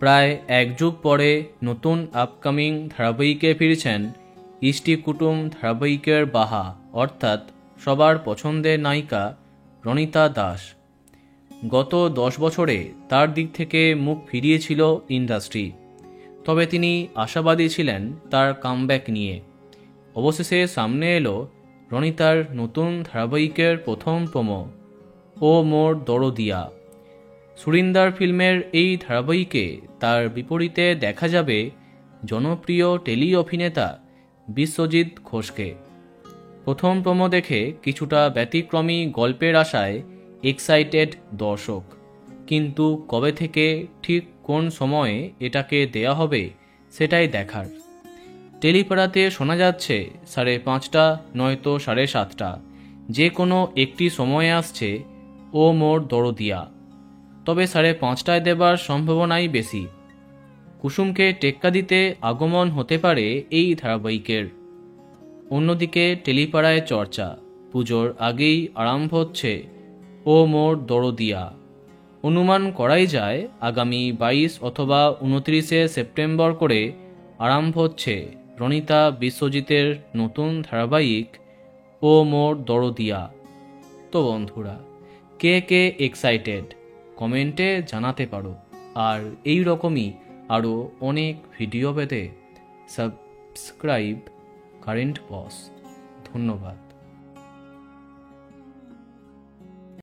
প্রায় এক যুগ পরে নতুন আপকামিং ধারাবাহিকে ফিরেছেন ইষ্টি কুটুম ধারাবাহিকের বাহা অর্থাৎ সবার পছন্দের নায়িকা রণিতা দাস। গত 10 বছরে তার দিক থেকে মুখ ফিরিয়েছিল ইন্ডাস্ট্রি, তবে তিনি আশাবাদী ছিলেন তার কামব্যাক নিয়ে। অবশেষে সামনে এলো রণিতার নতুন ধারাবাহিকের প্রথম প্রোমো, ও মোর দরদিয়া। সুরিন্দার ফিল্মের এই ধারাবাহিকে তার বিপরীতে দেখা যাবে জনপ্রিয় টেলি অভিনেতা বিশ্বজিৎ ঘোষকে। প্রথম প্রোমো দেখে কিছুটা ব্যতিক্রমী গল্পের আশায় এক্সাইটেড দর্শক, কিন্তু কবে থেকে ঠিক কোন সময়ে এটাকে দেয়া হবে সেটাই দেখার। টেলিপাড়াতে শোনা যাচ্ছে 5:30 নয়তো 7:30, যে কোনো একটি সময়ে আসছে ও মোর দরদিয়া, তবে 5:30টায় দেবার সম্ভাবনাই বেশি। কুসুমকে টেক্কা দিতে আগমন হতে পারে এই ধারাবাহিকের। অন্যদিকে টেলিপাড়ায় চর্চা, পুজোর আগেই আরম্ভ হচ্ছে ও মোর দরদিয়া। অনুমান করাই যায় আগামী 22 অথবা 29শে সেপ্টেম্বর করে আরম্ভ হচ্ছে রণিতা বিশ্বজিতের নতুন ধারাবাহিক ও মোর দরদিয়া। তো বন্ধুরা, কে কে এক্সাইটেড কমেন্টে জানাতে পারো। আর এই রকমই আরও অনেক ভিডিও পেতে সাবস্ক্রাইব কারেন্ট বস। ধন্যবাদ।